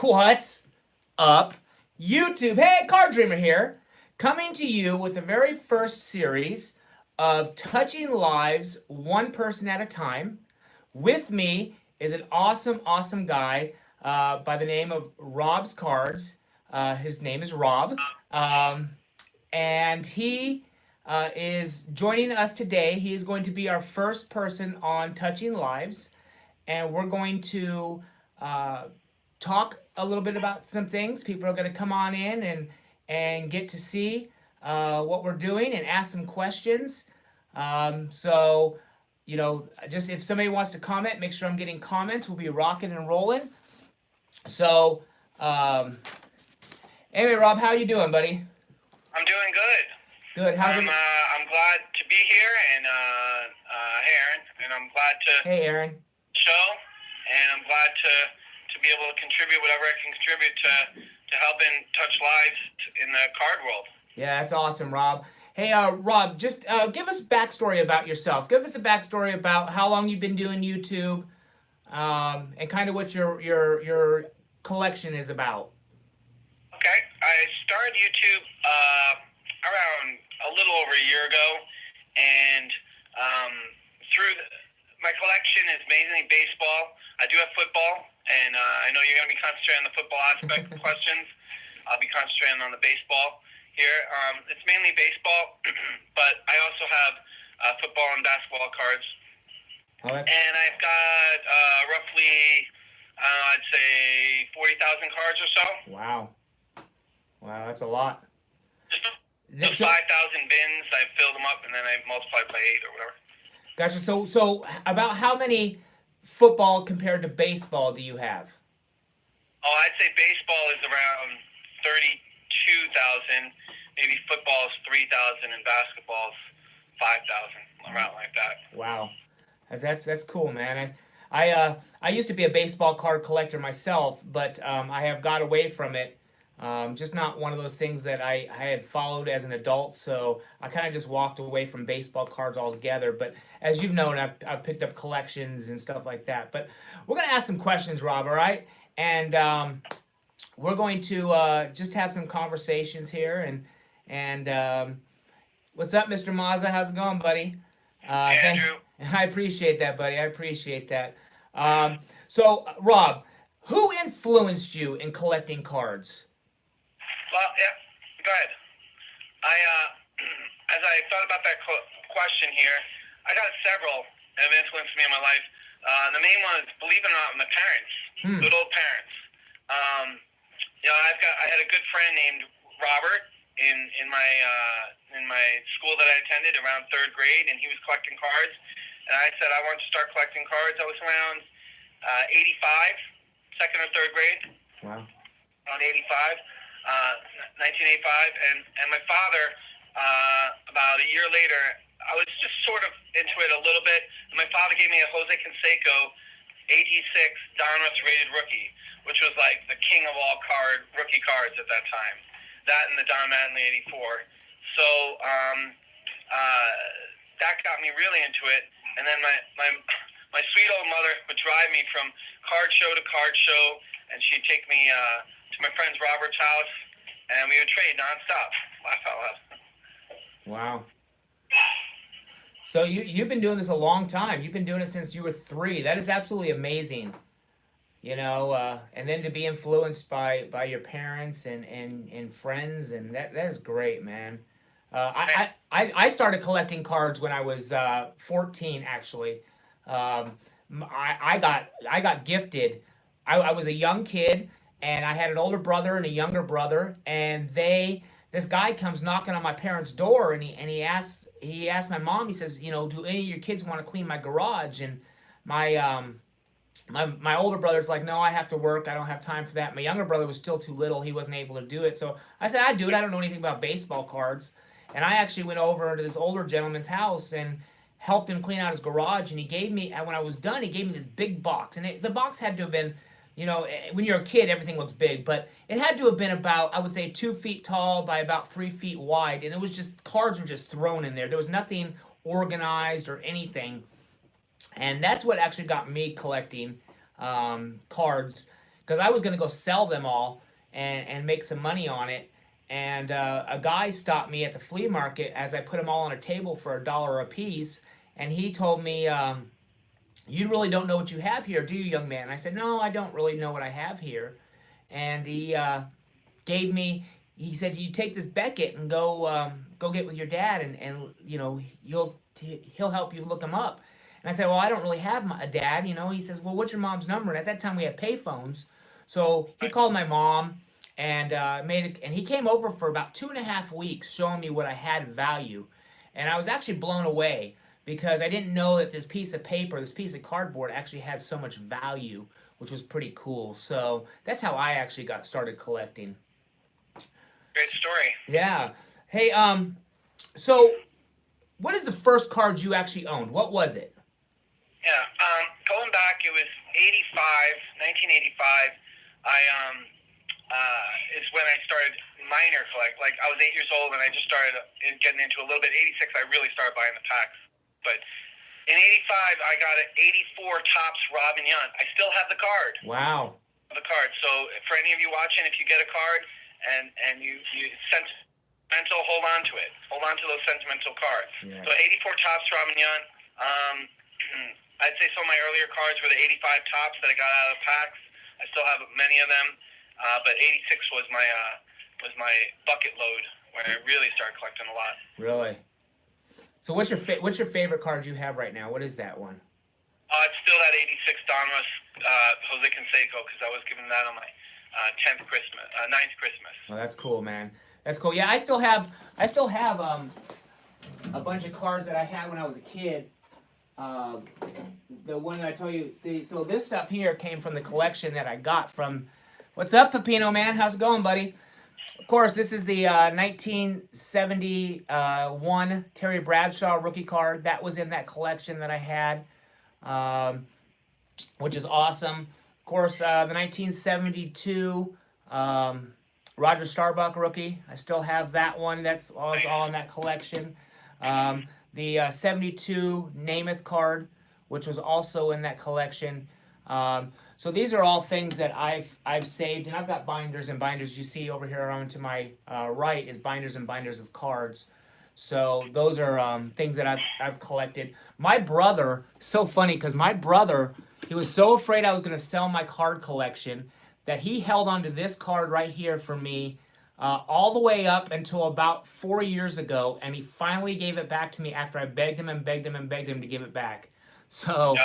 What's up, YouTube? Hey, Card Dreamer here, coming to you with the very first series of Touching Lives one person at a time. With me is an awesome guy by the name of Rob's Cards. His name is Rob, and he is joining us today. He is going to be our first person on Touching Lives, and we're going to talk a little bit about some things. People are going to come on in and get to see what we're doing and ask some questions. So, just if somebody wants to comment, make sure I'm getting comments. We'll be rocking and rolling. So, anyway, Rob, how you doing, buddy? I'm doing good. Good. How's I'm glad to be here, and hey, Aaron, and I'm glad to Hey, Aaron. show, and I'm glad to be able to contribute whatever I can contribute to helping touch lives in the card world. Yeah, that's awesome, Rob. Hey, Rob, just give us a backstory about yourself. Give us a backstory about how long you've been doing YouTube, and kind of what your collection is about. Okay, I started YouTube around a little over a year ago, and my collection is mainly baseball. I do have football, and I know you're going to be concentrating on the football aspect of questions. I'll be concentrating on the baseball here. It's mainly baseball, but I also have football and basketball cards. Okay. And I've got roughly, I'd say, 40,000 cards or so. Wow. Wow, that's a lot. Those 5,000 bins, I filled them up, and then I multiplied by 8 or whatever. Gotcha. So about how many football compared to baseball do you have? Oh, I'd say baseball is around 32,000. Maybe football is 3,000, and basketball is 5,000, around like that. Wow, that's cool, man. I used to be a baseball card collector myself, but I have got away from it. Just not one of those things that I had followed as an adult, so I kind of just walked away from baseball cards altogether. But as you've known, I've picked up collections and stuff like that. But we're going to ask some questions, Rob, all right? And we're going to just have some conversations here. And what's up, Mr. Mazza? How's it going, buddy? Andrew. I appreciate that, buddy. I appreciate that. So, Rob, who influenced you in collecting cards? Well, yeah, go ahead. As I thought about that question here, I got several that have influenced me in my life. The main one is, believe it or not, my parents, good old parents. I had a good friend named Robert in my school that I attended around third grade, and he was collecting cards. And I said I wanted to start collecting cards. I was around 85, second or third grade. Wow. Around 85. 1985, and my father, about a year later, I was just sort of into it a little bit, and my father gave me a Jose Canseco 86 Donruss rated rookie, which was like the king of all rookie cards at that time. That and the Don Mattingly 84. So that got me really into it, and then my sweet old mother would drive me from card show to card show, and she'd take me to my friend's Robert's house, and we would trade nonstop. Laugh out loud. Wow. So you've been doing this a long time. You've been doing it since you were 3. That is absolutely amazing. And then to be influenced by your parents and friends, and that is great, man. I started collecting cards when I was 14, actually. I got gifted. I was a young kid, and I had an older brother and a younger brother, and this guy comes knocking on my parents' door, and he asked my mom. He says, do any of your kids want to clean my garage? And my older brother's like, no, I have to work. I don't have time for that. My younger brother was still too little. He wasn't able to do it. So I said, I'd do it. I don't know anything about baseball cards. And I actually went over to this older gentleman's house and helped him clean out his garage. And he gave me, when I was done, he gave me this big box. And the box had to have been, when you're a kid, everything looks big. But it had to have been about, I would say, 2 feet tall by about 3 feet wide. And it was just, cards were just thrown in there. There was nothing organized or anything. And that's what actually got me collecting cards. because I was going to go sell them all and make some money on it. And a guy stopped me at the flea market as I put them all on a table for $1 a piece, and he told me, "You really don't know what you have here, do you, young man?" And I said, "No, I don't really know what I have here." And he gave me. He said, "You take this Beckett and go get with your dad, and you know he'll help you look him up." And I said, "Well, I don't really have a dad, you know." He says, "Well, what's your mom's number?" And at that time we had payphones, so he called my mom and and he came over for about 2.5 weeks, showing me what I had of value, and I was actually blown away because I didn't know that this piece of paper, this piece of cardboard, actually had so much value, which was pretty cool. So that's how I actually got started collecting. Great story. Yeah. Hey, so what is the first card you actually owned? What was it? Yeah, going back, it was 1985. Is when I started minor collect. Like, I was 8 years old and I just started getting into a little bit. 86, I really started buying the packs. But in 85, I got an 84 Topps Robin Yount. I still have the card. Wow. The card. So for any of you watching, if you get a card and you sentimental, hold on to it. Hold on to those sentimental cards. Yeah. So 84 Topps Robin Yount. I'd say some of my earlier cards were the 85 Topps that I got out of the packs. I still have many of them, but 86 was my bucket load where I really started collecting a lot. Really? So what's your favorite card you have right now? What is that one? It's still that 86 Donruss Jose Canseco, because I was given that on my 9th Christmas. Oh, that's cool, man. That's cool. Yeah, I still have a bunch of cards that I had when I was a kid. The one that I tell you, see, so this stuff here came from the collection that I got from, what's up, Pepino, man? How's it going, buddy? Of course, this is the 1971 Terry Bradshaw rookie card. That was in that collection that I had, which is awesome. Of course, the 1972 Roger Starbuck rookie. I still have that one. That's all in that collection. The 72 Namath card, which was also in that collection. So these are all things that I've saved, and I've got binders and binders. You see over here on to my right is binders and binders of cards. So those are things that I've collected. My brother, so funny, because my brother, he was so afraid I was going to sell my card collection that he held on to this card right here for me all the way up until about 4 years ago, and he finally gave it back to me after I begged him and begged him and begged him to give it back. So,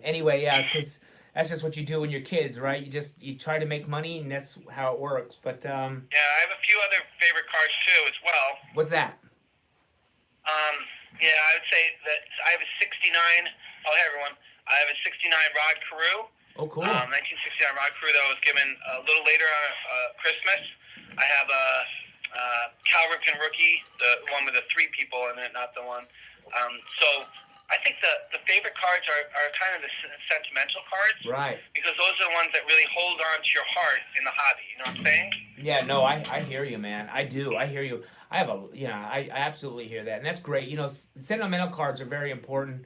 anyway, yeah, because that's just what you do when you're kids, right? You try to make money, and that's how it works. But yeah, I have a few other favorite cards too as well. What's that? Yeah, I would say that I have a 69. Oh, hey everyone, I have a 69 Rod Carew. Oh, cool. 1969 Rod Carew that was given a little later on Christmas. I have a Cal Ripken rookie, the one with the 3 people in it, not the one. So I think the favorite cards are kind of the sentimental cards. Right. Because those are the ones that really hold on to your heart in the hobby. You know what I'm saying? Yeah, no, I hear you, man. I do. I hear you. I absolutely hear that. And that's great. You know, sentimental cards are very important.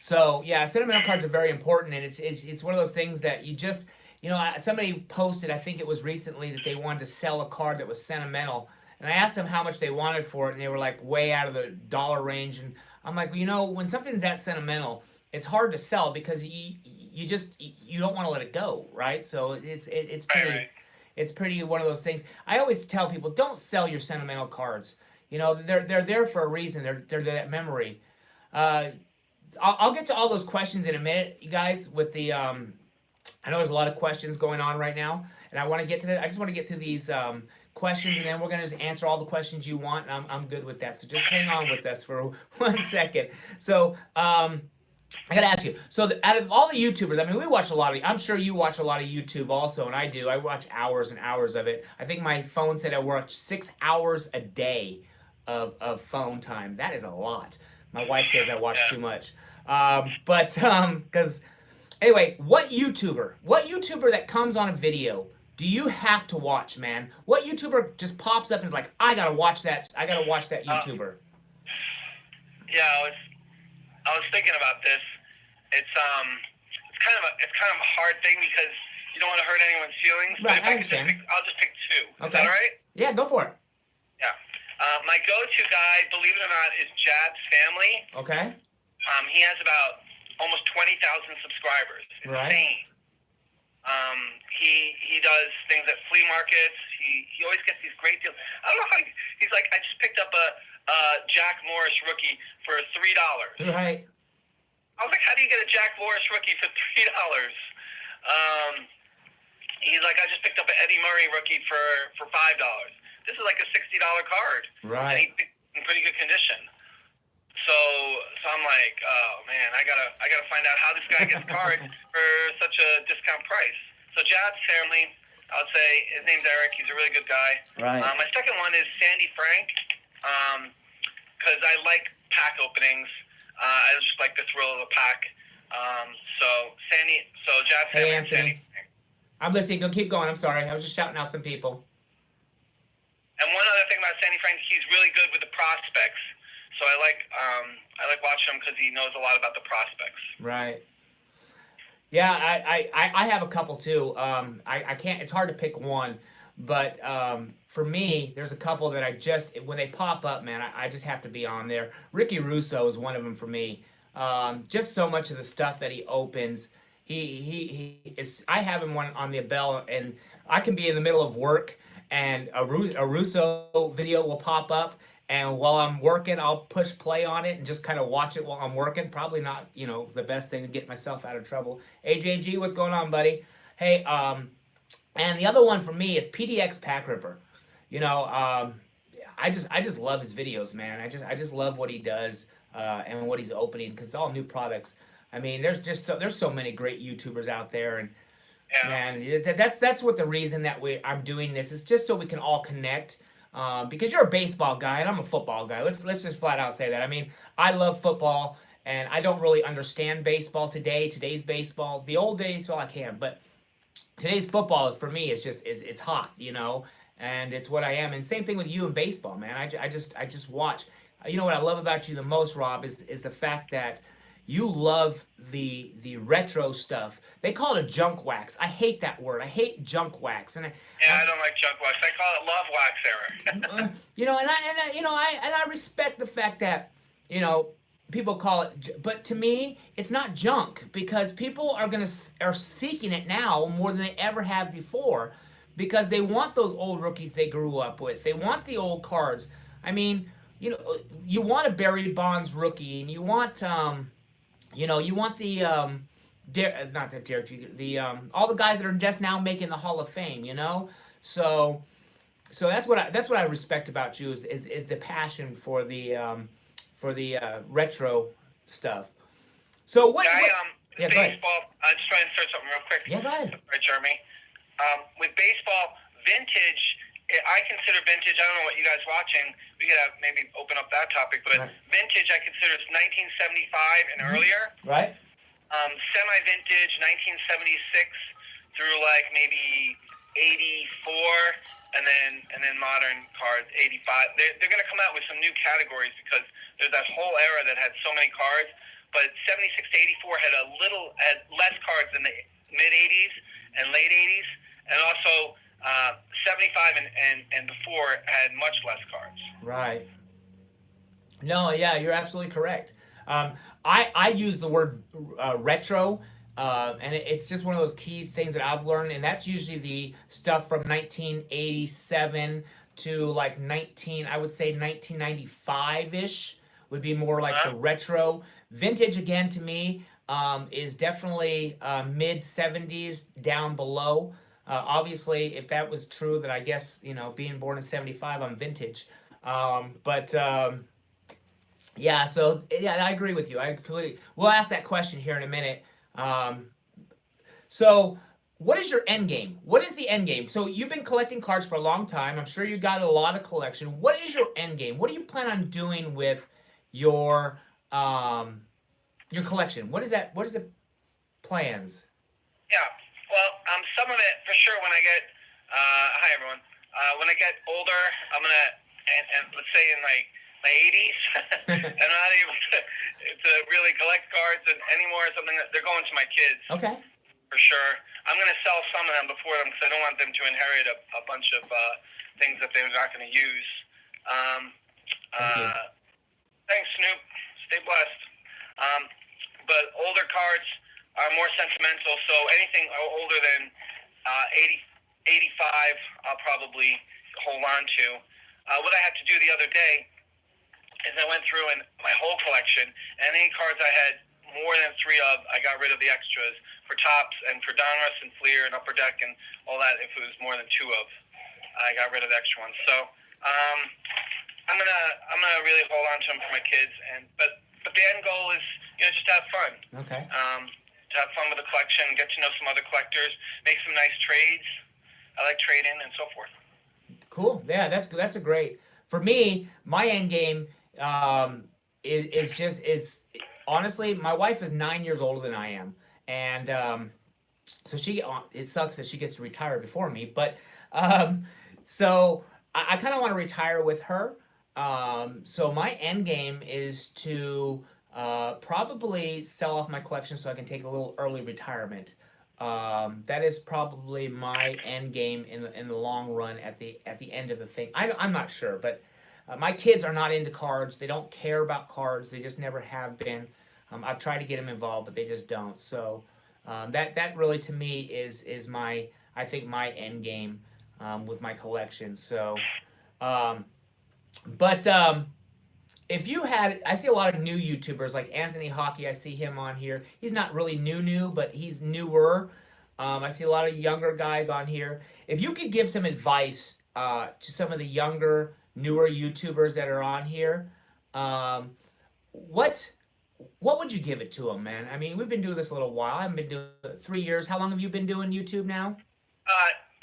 So, yeah, sentimental cards are very important, and it's one of those things that you just, you know, somebody posted, I think it was recently, that they wanted to sell a card that was sentimental. And I asked them how much they wanted for it, and they were like way out of the dollar range. And I'm like, well, you know, when something's that sentimental, it's hard to sell because you don't want to let it go, right? So it's pretty Right. It's pretty one of those things. I always tell people, don't sell your sentimental cards. You know, they're there for a reason. They're that memory. I'll get to all those questions in a minute, you guys. With the I know there's a lot of questions going on right now, and I want to get to that. I just want to get to these questions, and then we're gonna just answer all the questions you want. And I'm good with that. So just hang on with us for 1 second. So I gotta ask you. So out of all the YouTubers, I mean, we watch a lot of. I'm sure you watch a lot of YouTube also, and I do. I watch hours and hours of it. I think my phone said I watch 6 hours a day of phone time. That is a lot. My wife says I watch too much. Because anyway, what YouTuber that comes on a video do you have to watch, man? What YouTuber just pops up and is like, I gotta watch that YouTuber? Yeah, I was thinking about this, it's kind of a hard thing because you don't want to hurt anyone's feelings. Right, But if I I could just understand. I'll just pick two. Okay. Is that all right? Yeah, go for it. Yeah. My go-to guy, believe it or not, is Jab's family. Okay. He has about almost 20,000 subscribers. Right. Insane. He does things at flea markets. He always gets these great deals. I don't know how he's like. I just picked up a Jack Morris rookie for $3. Right. I was like, how do you get a Jack Morris rookie for $3? He's like, I just picked up an Eddie Murray rookie for $5. This is like a $60 card. Right. And he's in pretty good condition. So I'm like, oh man, I gotta find out how this guy gets cards for such a discount price. So Jab's family, I would say his name's Eric. He's a really good guy. Right. My second one is Sandy Frank, because I like pack openings. I just like the thrill of a pack. So Jab's family. Hey, and Sandy Anthony. Frank. I'm listening. Go keep going. I'm sorry. I was just shouting out some people. And one other thing about Sandy Frank, he's really good with the prospects. So I like watching him because he knows a lot about the prospects. Right. Yeah, I have a couple too. I can't. It's hard to pick one, but for me, there's a couple that I just when they pop up, man, I just have to be on there. Ricky Russo is one of them for me. Just so much of the stuff that he opens. He is. I have him on the bell, and I can be in the middle of work, and a Russo video will pop up. And while I'm working, I'll push play on it and just kind of watch it while I'm working. Probably not, the best thing to get myself out of trouble. AJG, what's going on, buddy? Hey, and the other one for me is PDX Pack Ripper. I just love his videos, man. I just love what he does and what he's opening because it's all new products. I mean, there's so many great YouTubers out there, and Yeah. man, that's what the reason that I'm doing this is just so we can all connect. Because you're a baseball guy and I'm a football guy. Let's just flat out say that. I mean, I love football and I don't really understand baseball today's baseball. The old baseball I can, but today's football for me is just it's hot, and it's what I am. And same thing with you in baseball, man. I just watch. You know what I love about you the most, Rob, is the fact that you love the retro stuff. They call it a junk wax. I hate that word. I hate junk wax. And I don't like junk wax. I call it love wax era. I respect the fact that people call it, but to me it's not junk because people are seeking it now more than they ever have before because they want those old rookies they grew up with. They want the old cards. I mean, you want a Barry Bonds rookie, and you want you want the not the Derek, the all the guys that are just now making the Hall of Fame, So that's what I respect about you is the passion for the retro stuff. So what? Baseball. I'm just trying to insert something real quick. Yeah, go ahead. Sorry, Jeremy. With baseball, vintage. I consider vintage. I don't know what you guys watching. We could have maybe open up that topic, but right. Vintage I consider is 1975 and earlier. Right. Semi-vintage 1976 through like maybe 84, and then modern cards 85. They're going to come out with some new categories because there's that whole era that had so many cards. But 76 to 84 had less cards than the mid 80s and late 80s, and also 75 and before had much less cards. Right. No, yeah, you're absolutely correct. I use the word retro, and it's just one of those key things that I've learned, and that's usually the stuff from 1987 to like I would say 1995-ish would be more like the retro. Vintage, again, to me, is definitely mid 70s down below. Obviously, if that was true, then I guess, being born in 75, I'm vintage. Yeah, so, yeah, I agree with you. We'll ask that question here in a minute. So, what is your end game? What is the end game? So, you've been collecting cards for a long time. I'm sure you got a lot of collection. What is your end game? What do you plan on doing with your collection? What is the plans? Yeah. Well, some of it for sure. When I get, hi everyone. When I get older, I'm gonna, and let's say in like my 80s, and I'm not able to really collect cards anymore. Something that they're going to my kids. Okay. For sure. I'm going to sell some of them before them because I don't want them to inherit a bunch of things that they're not going to use. Thanks, Snoop. Stay blessed. But older cards are more sentimental, so anything older than 85, I'll probably hold on to. What I had to do the other day is I went through my whole collection, and any cards I had more than 3 of, I got rid of the extras for Tops and for Donruss and Fleer and Upper Deck and all that. If it was more than 2 of, I got rid of the extra ones. So I'm gonna really hold on to them for my kids. But the end goal is just to have fun. Okay. To have fun with the collection, get to know some other collectors, make some nice trades. I like trading and so forth. Cool. Yeah, that's a great. For me, my end game is honestly, my wife is 9 years older than I am, and so it sucks that she gets to retire before me. But so I kind of want to retire with her. So my end game is to probably sell off my collection so I can take a little early retirement. That is probably my end game in the long run at the end of the thing. I'm not sure, but my kids are not into cards. They don't care about cards. They just never have been. I've tried to get them involved, but they just don't. So that really to me is I think my end game with my collection. So, if you had, I see a lot of new YouTubers like Anthony Hockey. I see him on here. He's not really new, but he's newer. I see a lot of younger guys on here. If you could give some advice to some of the younger, newer YouTubers that are on here, what would you give it to them, man? I mean, we've been doing this a little while. I haven't been doing it 3 years. How long have you been doing YouTube now?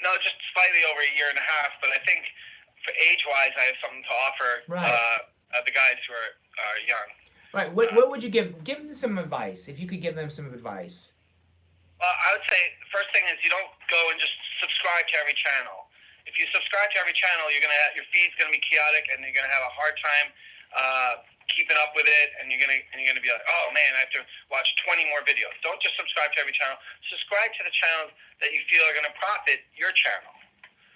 No, just slightly over a year and a half. But I think for age-wise, I have something to offer. Right. The guys who are young. Right. What would you give them some advice, if you could give them some advice? Well, I would say the first thing is you don't go and just subscribe to every channel. If you subscribe to every channel, your feed's gonna be chaotic, and you're gonna have a hard time keeping up with it, and you're gonna be like, oh man, I have to watch 20 more videos. Don't just subscribe to every channel. Subscribe to the channels that you feel are gonna profit your channel.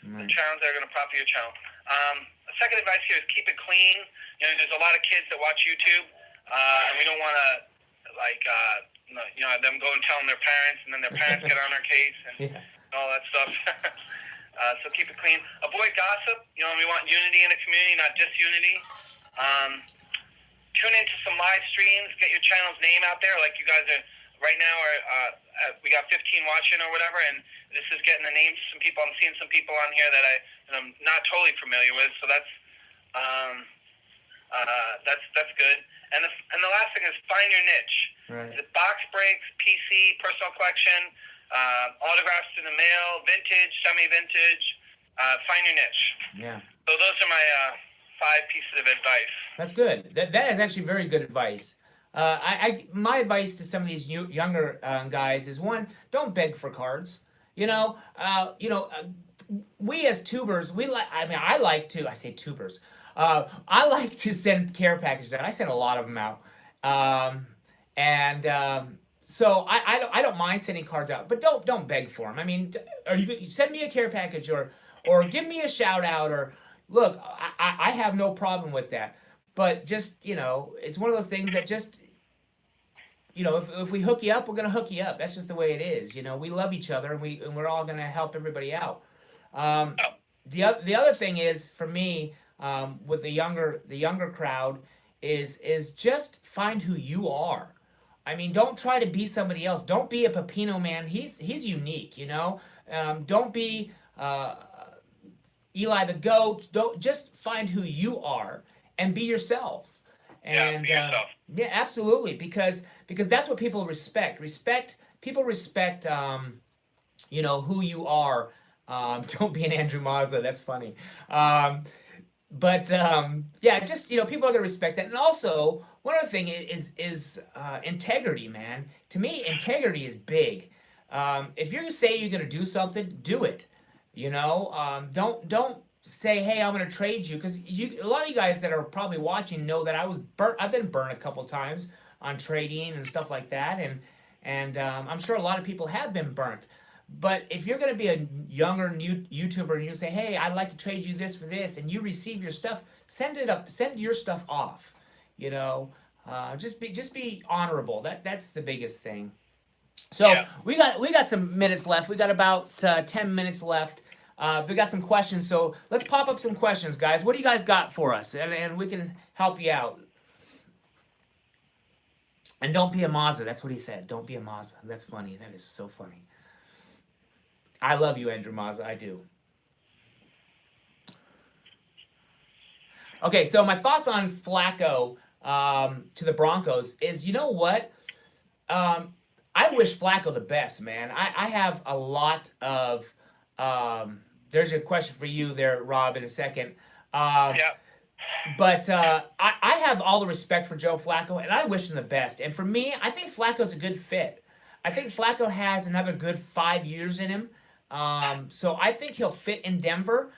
Right. The channels that are gonna profit your channel. The second advice here is keep it clean. There's a lot of kids that watch YouTube, and we don't want to them go and tell them their parents, and then their parents get on our case and all that stuff. So keep it clean. Avoid gossip. We want unity in the community, not disunity. Tune into some live streams. Get your channel's name out there. Like you guys are right now. We got 15 watching or whatever, and this is getting the names of some people. I'm seeing some people on here that I'm not totally familiar with. So that's good. And the last thing is find your niche. Right. Is it box breaks, PC, personal collection, autographs in the mail, vintage, semi-vintage? Find your niche. Yeah. So those are my 5 pieces of advice. That's good. That is actually very good advice. My advice to some of these younger guys is, one, don't beg for cards. We as tubers, I say tubers. I like to send care packages out. I send a lot of them out. So I don't mind sending cards out, but don't beg for them. I mean, or you send me a care package or give me a shout out, or look, I have no problem with that. But just, it's one of those things that just, if we hook you up, we're going to hook you up. That's just the way it is. We love each other, and we're all going to help everybody out. The other thing is, for me, with the younger crowd is just find who you are. I mean, don't try to be somebody else. Don't be a Pepino man. He's unique, Don't be Eli the Goat. Don't just find who you are and be yourself. And be yourself. Yeah, absolutely, because that's what people respect. People respect who you are. Don't be an Andrew Mazza. That's funny. Just people are gonna respect that. And also, one other thing is integrity, man. To me, integrity is big. If you say you're gonna do something, do it. Don't say, hey, I'm going to trade you, because a lot of you guys that are probably watching know that I was burnt. I've been burnt a couple times on trading and stuff like that, and I'm sure a lot of people have been burnt. But if you're going to be a younger new YouTuber and you say, hey, I'd like to trade you this for this, and you receive your stuff, send it up, send your stuff off. You know, just be honorable. That's the biggest thing. So Yeah. we got some minutes left. We got about 10 minutes left. We got some questions, so let's pop up some questions, guys. What do you guys got for us? And we can help you out. And don't be a Mazda. That's what he said. Don't be a Mazda. That's funny. That is so funny. I love you, Andrew Mazda. I do. Okay, so my thoughts on Flacco to the Broncos is, you know what? I wish Flacco the best, man. I have a lot of. There's a question for you there, Rob, in a second. Yeah. But I have all the respect for Joe Flacco, and I wish him the best. And for me, I think Flacco's a good fit. I think Flacco has another good 5 years in him. So I think he'll fit in Denver.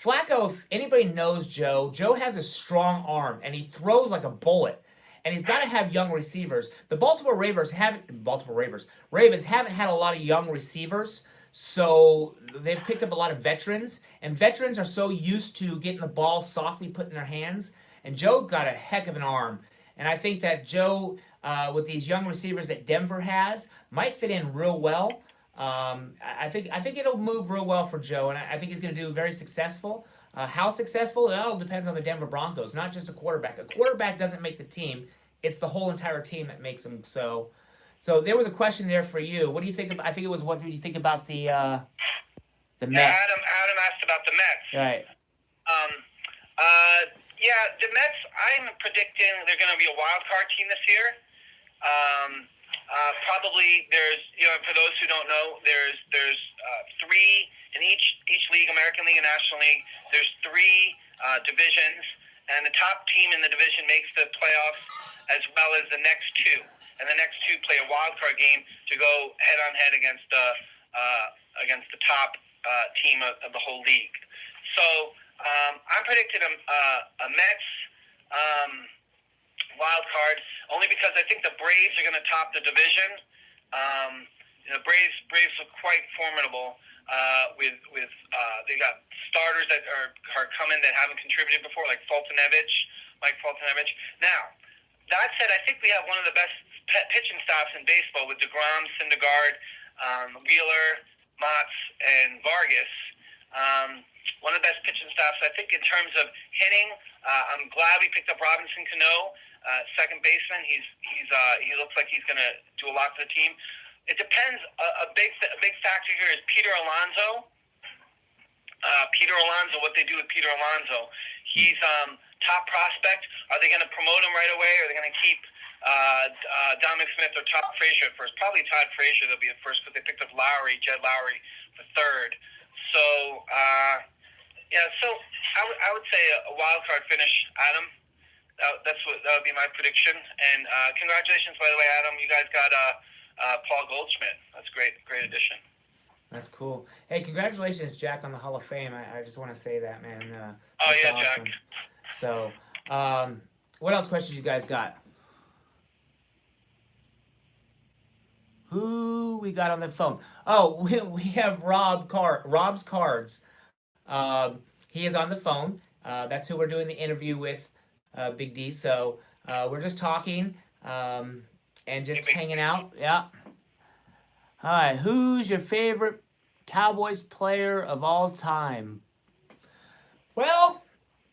Flacco, if anybody knows Joe has a strong arm, and he throws like a bullet. And he's got to have young receivers. The Ravens haven't had a lot of young receivers, so they've picked up a lot of veterans. And veterans are so used to getting the ball softly put in their hands. And Joe got a heck of an arm. And I think that Joe, with these young receivers that Denver has, might fit in real well. I think it'll move real well for Joe, and I think he's going to do very successful. How successful? It all depends on the Denver Broncos, not just a quarterback. A quarterback doesn't make the team. It's the whole entire team that makes them so. So there was a question there for you. What do you think about, I think it was, what do you think about the Mets? Yeah, Adam asked about the Mets. Right. Yeah, the Mets, I'm predicting they're going to be a wild card team this year. Probably there's, for those who don't know, there's three in each league, American League and National League. There's three divisions, and the top team in the division makes the playoffs, as well as the next two. And the next two play a wild card game to go head on head against the top team of the whole league. So I'm predicting a Mets wild card, only because I think the Braves are going to top the division. Braves are quite formidable. With they got starters that are coming that haven't contributed before, like Mike Fultonevich. Now, that said, I think we have one of the best pitching staffs in baseball with DeGrom, Syndergaard, Wheeler, Motts, and Vargas. One of the best pitching staffs, I think, in terms of hitting. I'm glad we picked up Robinson Cano, second baseman. He looks like he's going to do a lot for the team. It depends. A big factor here is Peter Alonso. What they do with Peter Alonso. He's top prospect. Are they going to promote him right away, or are they going to keep Dominic Smith or Todd Frazier at first? Probably Todd Frazier. They'll be at first, because they picked up Jed Lowry for third. So, so I would say a wild card finish, Adam. That would be my prediction. And congratulations, by the way, Adam. You guys got Paul Goldschmidt. That's great addition. That's cool. Hey, congratulations, Jack, on the Hall of Fame. I just want to say that, man. Yeah, awesome. Jack. So, what else questions you guys got? Who we got on the phone? Oh, we have Rob's Cards. He is on the phone. That's who we're doing the interview with, Big D. So we're just talking and just hanging out. Yeah. All right. Who's your favorite Cowboys player of all time? Well,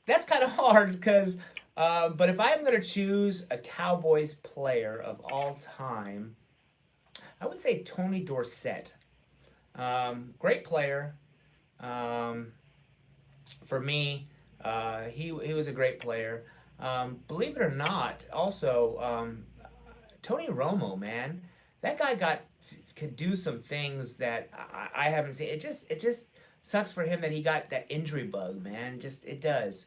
that's kind of hard because, but if I'm going to choose a Cowboys player of all time, I would say Tony Dorsett. Great player. For me, he was a great player. Believe it or not, also, Tony Romo, man, that guy could do some things that I haven't seen. It just sucks for him that he got that injury bug, man. It does.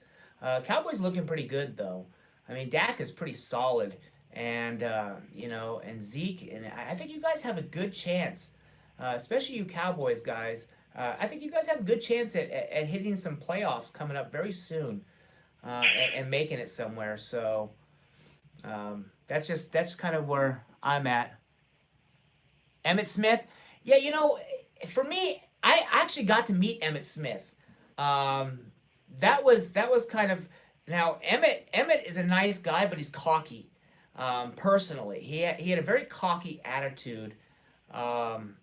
Cowboys looking pretty good though. I mean, Dak is pretty solid, and and Zeke, and I think you guys have a good chance, especially you Cowboys guys, I think you guys have a good chance at hitting some playoffs coming up very soon, and making it somewhere. So that's kind of where I'm at. Emmett Smith, yeah, for me, I actually got to meet Emmett Smith. Um, that was kind of now Emmett is a nice guy, but he's cocky. Personally, he had a very cocky attitude. Um,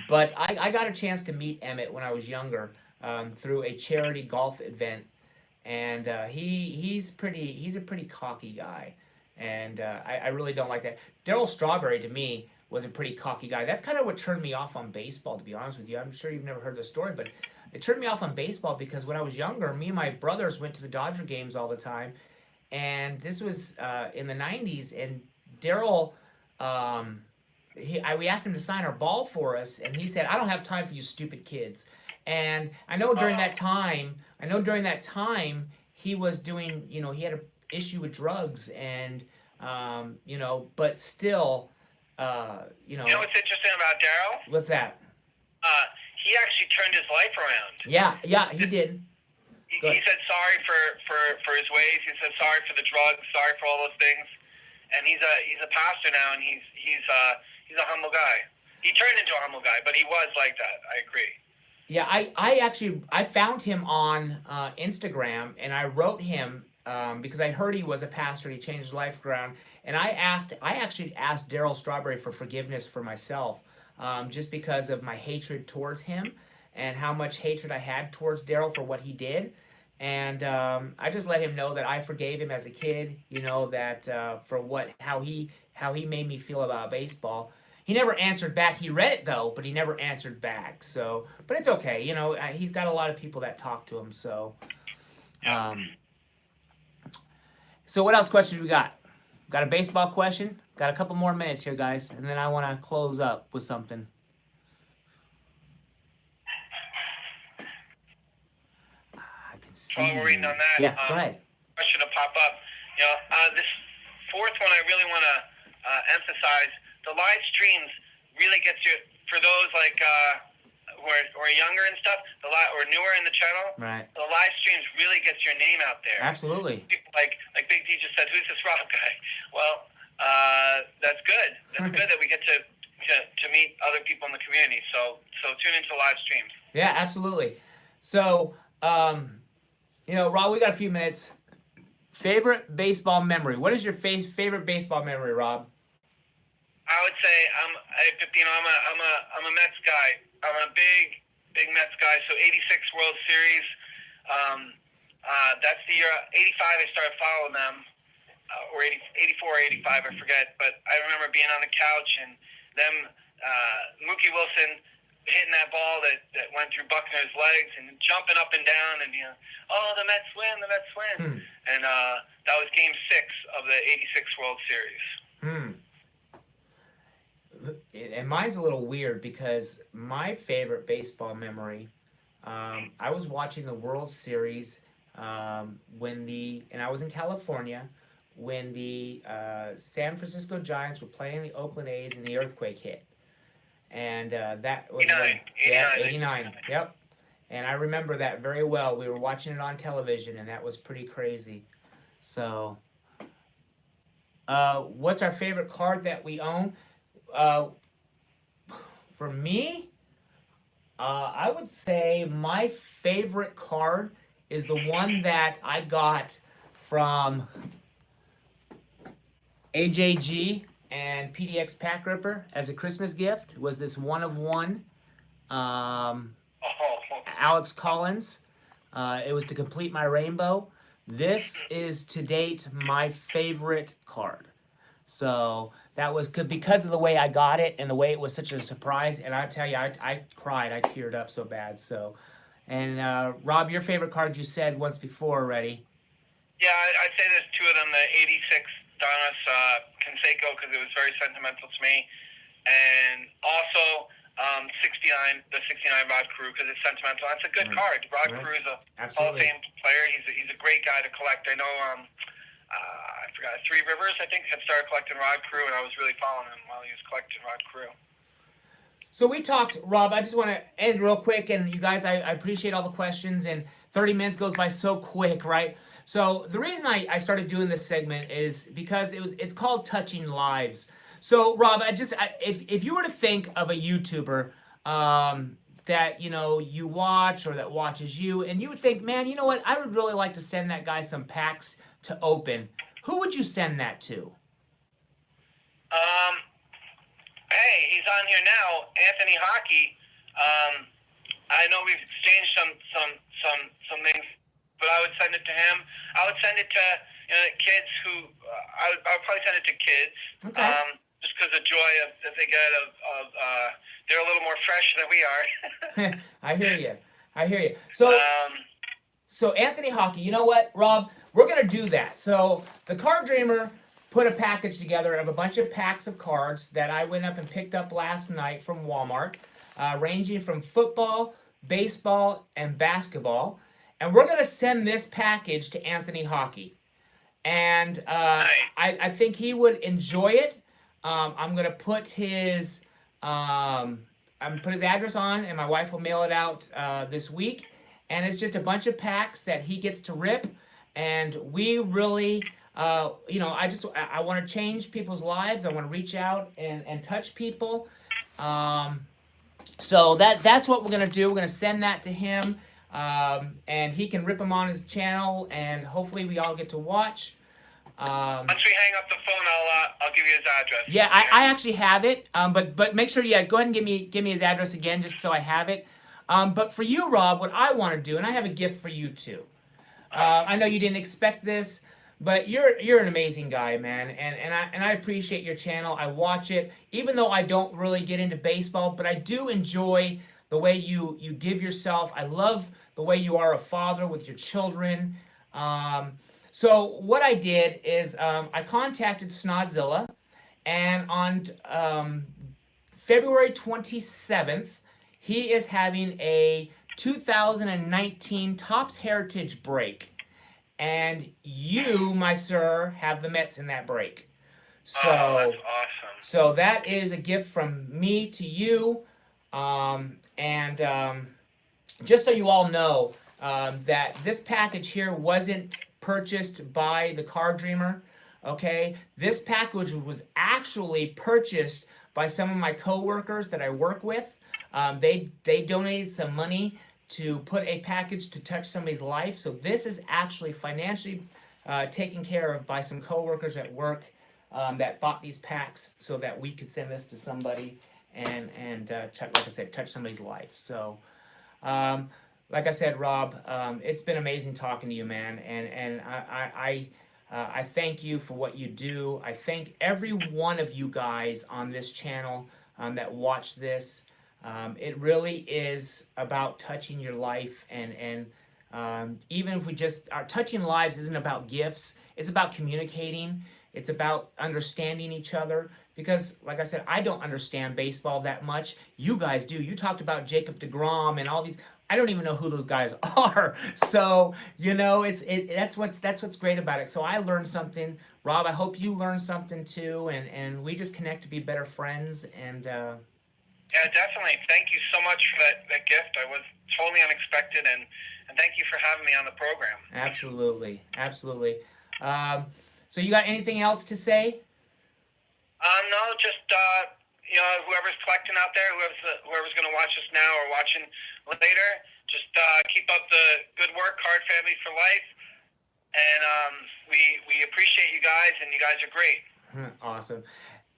but I got a chance to meet Emmett when I was younger, through a charity golf event, and he's a pretty cocky guy, and I really don't like that. Darryl Strawberry to me was a pretty cocky guy. That's kind of what turned me off on baseball, to be honest with you. I'm sure you've never heard the story, but it turned me off on baseball because when I was younger, me and my brothers went to the Dodger games all the time, and this was in the '90s, and Darryl. Um, we asked him to sign our ball for us, and he said, "I don't have time for you stupid kids." And I know during that time, he was doing, he had an issue with drugs, and but still, You know what's interesting about Darryl? what's that? He actually turned his life around. Yeah, he did. He said sorry for his ways. He said sorry for the drugs, sorry for all those things, and he's a pastor now, and he's a humble guy. He turned into a humble guy, but he was like that. I agree. Yeah, I found him on Instagram, and I wrote him because I heard he was a pastor and he changed his life around. And I actually asked Darryl Strawberry for forgiveness for myself, just because of my hatred towards him and how much hatred I had towards Darryl for what he did. And I just let him know that I forgave him as a kid, that for how he made me feel about baseball. He never answered back. He read it though, but he never answered back. So, but it's okay. He's got a lot of people that talk to him. So, so what else questions we got? Got a baseball question? Got a couple more minutes here, guys, and then I want to close up with something. I can see. While we're reading on that, Yeah, go ahead. question to pop up. This fourth one I really want to emphasize. The live streams really gets you, for those like who are younger and stuff, or newer in the channel. Right. The live streams really gets your name out there. Absolutely. People like Big D just said, "Who's this Rob guy?" Well, that's good. That's good that we get to meet other people in the community. So tune into live streams. Yeah, absolutely. So, Rob, we got a few minutes. Favorite baseball memory. What is your favorite baseball memory, Rob? I would say I'm a Mets guy. I'm a big Mets guy. So 86 World Series. That's the year 85 I started following them, or 84 or 85 I forget. But I remember being on the couch and them Mookie Wilson hitting that ball that went through Buckner's legs and jumping up and down and the Mets win, the Mets win. And that was Game 6 of the 86 World Series. And mine's a little weird because my favorite baseball memory, I was watching the World Series and I was in California when the San Francisco Giants were playing the Oakland A's and the earthquake hit. And that was 89. Yep. And I remember that very well. We were watching it on television, and that was pretty crazy. So, what's our favorite card that we own? For me, I would say my favorite card is the one that I got from AJG and PDX Pack Ripper as a Christmas gift. Was this one of one Alex Collins. It was to complete my rainbow. This is to date my favorite card. So that was good because of the way I got it and the way it was such a surprise. And I tell you, I cried. I teared up so bad. So, and Rob, your favorite card you said once before already. Yeah, I'd say there's two of them. The 86 Donis Canseco, because it was very sentimental to me. And also 69, the 69 Rod Carew, because it's sentimental. That's a good card. Rod Carew is a Hall of Fame player. He's a great guy to collect. I know I forgot, Three Rivers, I think, had started collecting Rod Carew, and I was really following him while he was collecting Rod Carew. So we talked, Rob. I just want to end real quick, and you guys, I appreciate all the questions. And 30 minutes goes by so quick, right? So the reason I started doing this segment is because it's called Touching Lives. So Rob, if you were to think of a YouTuber that you watch or that watches you, and you would think, man, you know what? I would really like to send that guy some packs to open. Who would you send that to? Hey, he's on here now, Anthony Hockey. I know we've exchanged some things, but I would send it to him. I would send it to kids who I would probably send it to kids. Okay. Just because the joy that they get of they're a little more fresh than we are. I hear you. So Anthony Hockey, you know what, Rob? We're gonna do that. So the Card Dreamer put a package together of a bunch of packs of cards that I went up and picked up last night from Walmart, ranging from football, baseball, and basketball. And we're going to send this package to Anthony Hockey. And I think he would enjoy it. I'm going to put his address on, and my wife will mail it out this week. And it's just a bunch of packs that he gets to rip. And we really... I want to change people's lives. I want to reach out and touch people. So that's what we're going to do. We're going to send that to him, and he can rip them on his channel, and hopefully we all get to watch. Once we hang up the phone, I'll give you his address. Yeah, I actually have it, but make sure, go ahead and give me his address again, just so I have it. But for you, Rob, what I want to do, and I have a gift for you too. I know you didn't expect this. But you're an amazing guy, man, and I appreciate your channel. I watch it, even though I don't really get into baseball, but I do enjoy the way you give yourself. I love the way you are a father with your children. So what I did is I contacted Snodzilla, and on February 27th, he is having a 2019 Topps Heritage break. And you, my sir, have the Mets in that break. So, that's awesome. So that is a gift from me to you. Just so you all know, that this package here wasn't purchased by the Card Dreamer. Okay? This package was actually purchased by some of my coworkers that I work with. They donated some money to put a package to touch somebody's life. So this is actually financially taken care of by some coworkers at work that bought these packs so that we could send this to somebody and like I said, touch somebody's life. So, like I said, Rob, it's been amazing talking to you, man. And I thank you for what you do. I thank every one of you guys on this channel that watch this. It really is about touching your life, and even if we just are touching lives, isn't about gifts. It's about communicating. It's about understanding each other. Because, like I said, I don't understand baseball that much. You guys do. You talked about Jacob deGrom and all these. I don't even know who those guys are. So that's what's great about it. So I learned something. Rob, I hope you learned something too, and we just connect to be better friends and. Yeah, definitely. Thank you so much for that gift. I was totally unexpected, and thank you for having me on the program. Absolutely. So you got anything else to say? No, just whoever's collecting out there, whoever's going to watch us now or watching later, just keep up the good work, Card Family for Life, and we appreciate you guys, and you guys are great. Awesome.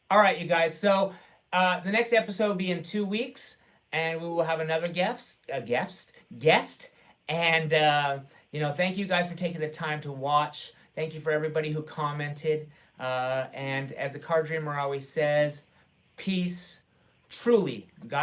All right, you guys. So. The next episode will be in 2 weeks, and we will have another guest, and thank you guys for taking the time to watch. Thank you for everybody who commented, and as the Card Dreamer always says, peace, truly, God.